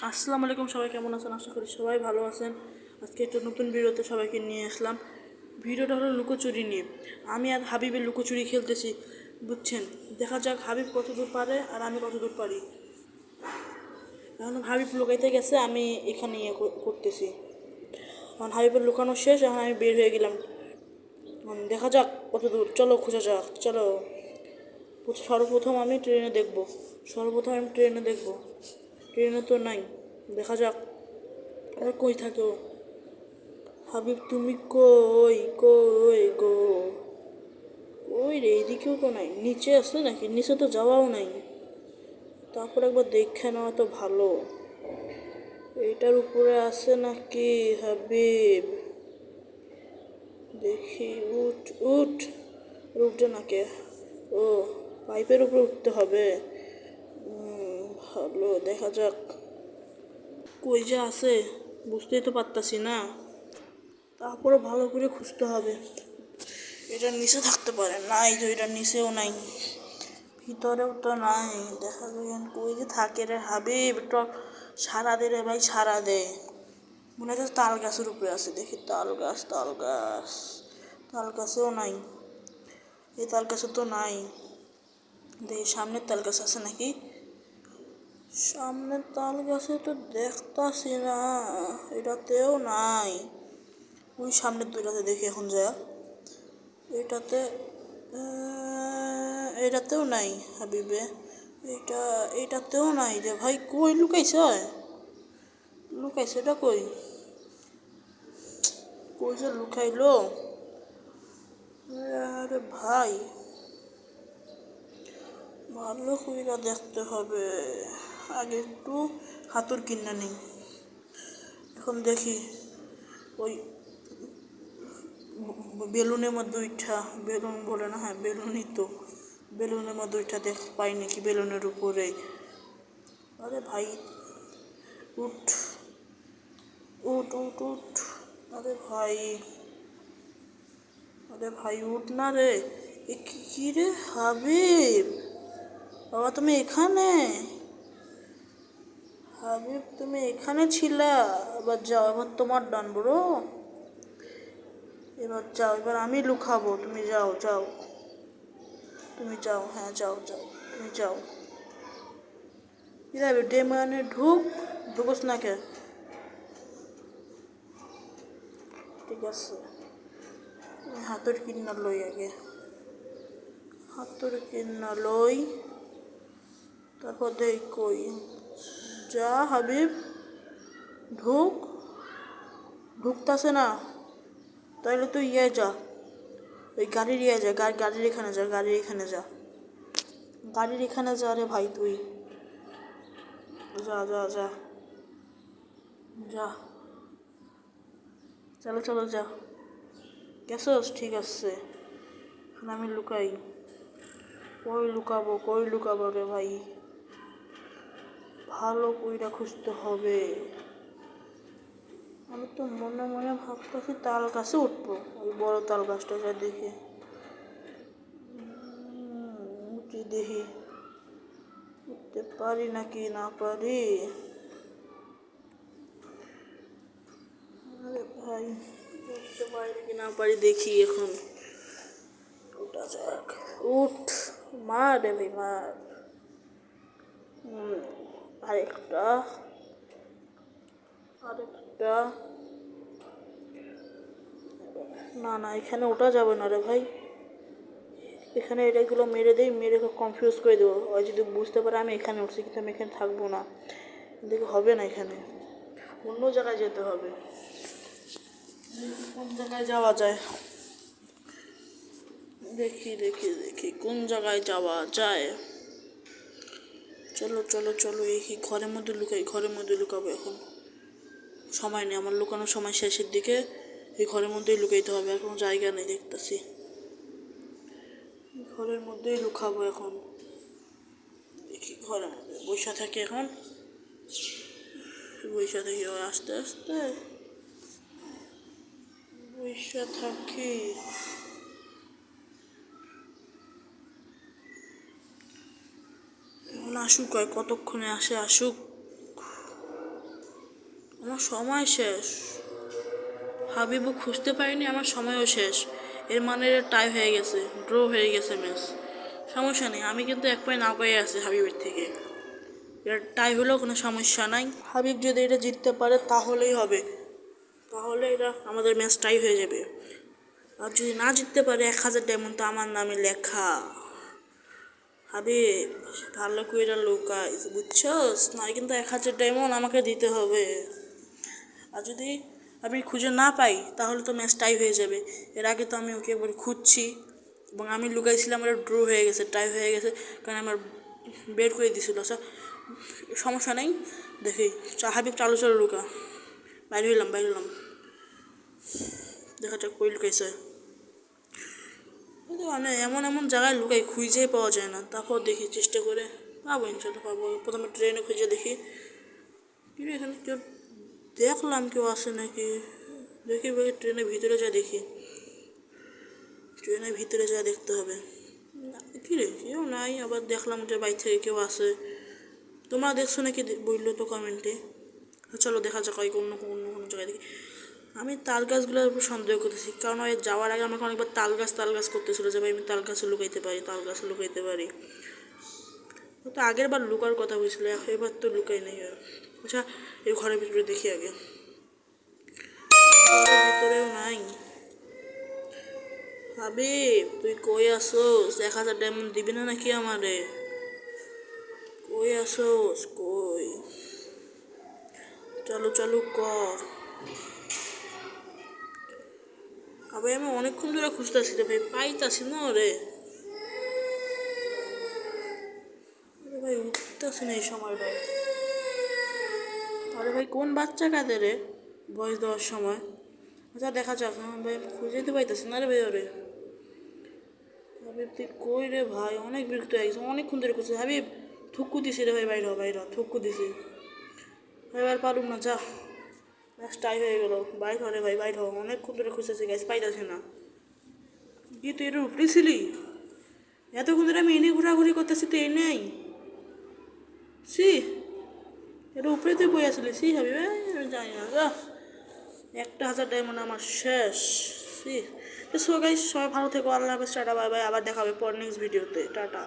আসসালামু আলাইকুম, সবাই কেমন আছেন? আশা করি সবাই ভালো আছেন। আজকে একটা নতুন ভিডিওতে সবাইকে নিয়ে আসলাম। ভিডিওটা হলো লুকোচুরি নিয়ে। আমি আর হাবিবের লুকোচুরি খেলতেছি, বুঝছেন? দেখা যাক হাবিব কত দূর পারে আর আমি কত দূর পারি। এখন হাবিব লুকাইতে গেছে, আমি এখানে করতেছি। এখন হাবিবের লুকানো শেষ, এখন আমি বের হয়ে গেলাম। দেখা যাক কত দূর, চলো খোঁজা যাক, চলো। সর্বপ্রথম আমি ট্রেনে দেখব, ট্রেনে তো নাই। দেখা যাক আর কই থাকে ও। হাবিব তুমি কই কই গো? ওই রে, এদিকেও তো নাই। নিচে আছে নাকি? নিচে তো যাওয়াও নাই। তারপর একবার দেখে নেওয়া তো ভালো, এইটার উপরে আছে নাকি হাবিব। দেখি, উঠ উঠ। উঠছে নাকি? ও, পাইপের উপরে উঠতে হবে। ভালো, দেখা যাক কই যে আছে, বুঝতেই তো পারতাছি না। তারপরে ভালো করে খুঁজতে হবে। এটার নিচে থাকতে পারে, নাই তো, এটার নিচেও নাই, ভিতরেও তো নাই। দেখা যায় কই যে থাকে রে হাবিব, একটু সারা দে রে ভাই, সারা দে। মনে হচ্ছে তাল গাছের উপরে আছে। দেখি, তাল গাছ, তাল গাছেও নাই। এই তাল গাছে তো নাই। দেখি সামনের তাল গাছ আছে নাকি। সামনের তাল গাছে তো দেখতাছি না, এটাতেও নাই। ওই সামনের দুইটাতে দেখি এখন যা। এটাতে এটাতেও নাই হাবিবে। এটাতেও নাই রে ভাই। কই লুকাইছে? এটা কই? কই যে লুকাইলো? আরে ভাই, ভালো কইরা দেখতে হবে। আগে একটু হাতুর কিনা নেই। এখন দেখি ওই বেলুনের মধ্যে উঠা, বেলুন বলে না, হ্যাঁ বেলুনই তো, বেলুনের মধ্যে উঠা দেখ পাই নাকি বেলুনের উপরে। আরে ভাই, উঠ উঠ উঠ উঠ। আরে ভাই, উঠ না রে। এ কি রে হাবিব, বাবা তুমি এখানে? হাবিব তুমি এখানে ছিলা? এবার যাও, এবার তোমার ডান বড়ো। এবার যাও, এবার আমি লুকাবো, তুমি যাও যাও। তুমি যাও, হ্যাঁ যাও যাও, তুমি যাও। কি যাবে ডে মানে ঢুকোস না কে? ঠিক আছে, হাতের কিনা লই আগে, হাতের কিনা লই, তারপর দেখ কই। যা হাবিব, ঢুকতাছে না। তাইলে তুই যা, ওই গাড়ির যা, গাড়ির এখানে যা, গাড়ির এখানে যা রে ভাই, তুই যা যা যা যা, চলো চলো যা। গেছস? ঠিক আছে, এখন আমি লুকাই। কই লুকাবো রে ভাই? ভালো কইরা খুঁজতে হবে। আমি তো মনে মনে ভাবতেছি তাল গাছে উঠবো, ওই বড় তাল গাছটা যা দেখে। উঠি দেখি, উঠতে পারি নাকি না পারি। আরে ভাই, উঠতে পারি নাকি না পারি দেখি এখন। উঠা যাক, উঠ, মার রে ভাই মার। আরেকটা, আরেকটা। না না, এখানে ওঠা যাবে না রে ভাই। এখানে এটাগুলো মেরে দেই, মেরে কনফিউজ করে দেবো। ওই যদি বুঝতে পারে আমি এখানে উঠছি, কিন্তু আমি এখানে থাকবো না। দেখি হবে না, এখানে অন্য জায়গায় যেতে হবে। কোন জায়গায় যাওয়া যায়, দেখি দেখি দেখি কোন জায়গায় যাওয়া যায়। চলো চলো চলো, এই ঘরের মধ্যে লুকাই, ঘরের মধ্যে লুকাবো এখন। সময় নেই আমার, লুকানোর সময় শেষের দিকে। এই ঘরের মধ্যেই লুকাইতে হবে, আর কোনো জায়গা নেই দেখতেছি। ঘরের মধ্যেই লুকাবো এখন। দেখি ঘরের মধ্যে বৈশা থাকি এখন, বৈশা থাকি আস্তে আস্তে, বৈশা থাকি। এখন আসুক, কতক্ষণে আসে আসুক। আমার সময় শেষ। হাবিবও খুঁজতে পারিনি, আমার সময়ও শেষ। এর মানে টাই হয়ে গেছে, ড্র হয়ে গেছে ম্যাচ। সমস্যা নেই, আমি কিন্তু এক পয়েন্ট আগে আছি হাবিবের থেকে। এটা টাই হলেও কোনো সমস্যা নাই। হাবিব যদি এটা জিততে পারে তাহলেই হবে, তাহলে এটা আমাদের ম্যাচ টাই হয়ে যাবে। আর যদি না জিততে পারে 1000 ডায়মন্ড তো আমার নামে লেখা। হাবিব ভালো করে লুকাইস, বুঝছস? না কিন্তু 1000 ডায়মন্ড আমাকে দিতে হবে। আর যদি আমি খুঁজে না পাই তাহলে তো ম্যাচ টাই হয়ে যাবে। এর আগে তো আমি ওকে একবার খুঁজছি এবং আমি লুকাইছিলাম, ওটা ড্র হয়ে গেছে, টাই হয়ে গেছে, কারণ আমার বের করে দিয়েছিল। আচ্ছা সমস্যা নেই, দেখি হাবিব চালু চালু লুকা। বাইরে হইলাম দেখা যাক কই লুকাইছে। কিন্তু মানে এমন এমন জায়গায় লুকাই খুঁজেই পাওয়া যায় না, তারপর দেখি চেষ্টা করে পাবো, ইনশাল্লাহ পাবো। প্রথমে ট্রেনে খুঁজে দেখি, কিন্তু এখানে কেউ দেখলাম কেউ আসে নাকি, দেখি ট্রেনের ভিতরে যা দেখি, ট্রেনের ভিতরে যা দেখতে হবে। কি রে কেউ নাই, আবার দেখলাম যে বাইরে থেকে কেউ আসে। তোমরা দেখছো নাকি বললো তো কমেন্টে। চলো দেখা যাক অন্য কোনো জায়গায় দেখি। আমি তাল গাছগুলোর উপর সন্দেহ করতেছি, কারণ ওই যাওয়ার আগে আমাকে অনেকবার তাল গাছ করতেছিল যে ভাই আমি তাল গাছে লুকাইতে পারি। তো আগের বার লুকার কথা বলছিল, এবার তো লুকাই নেই। আচ্ছা এই ঘরের ভিতরে দেখি আগে, ঘরের ভিতরেও নাই। হাবিব তুই কই আসোস? 1000 ডায়মন্ড দিবি না নাকি আমারে? কই আসোস কই? চালু কর। আবে আমি অনেকক্ষণ ধরে খুঁজতেছি রে ভাই, পাইতাছি না রে। ভাই উঠতেছি না এই সময়টায়। আরে ভাই কোন বাচ্চা কাঁদে রে ভয়েস দেওয়ার সময়? আচ্ছা দেখা যাক। হ্যাঁ ভাই খুঁজে তো পাইতেছি না রে ভাই ওরে। হাবিব তুই কই রে ভাই? অনেক বিরক্ত হয়ে গেছে, অনেকক্ষণ ধরে খুঁজছি। হাবিব থুক্কু দিছি রে ভাই, বাইর হ থুক্কু দিছি। এবার পারুম না, যা ম্যাচ টাই হয়ে গেল। বাইর হ রে ভাই, বাইর হ। অনেকক্ষণ ধরে খুঁজতেছি গাছ, পাইতাছি না। কি তুই এটার উপরে ছিলি? এতক্ষণ ধরে আমি এনে ঘোরাঘুরি করতেছি, তুই নেই। সি এর উপরে তুই বই আসলি? সি হাবিব আমি জানি না, যা। 1000 ডায়মন্ড আমার শেষ। সি সো গাইস, সবাই ভালো থেকো, আল্লাহ হাফেজ, টাটা বাই বাই। আবার দেখা হবে পর নেক্সট ভিডিওতে, টাটা।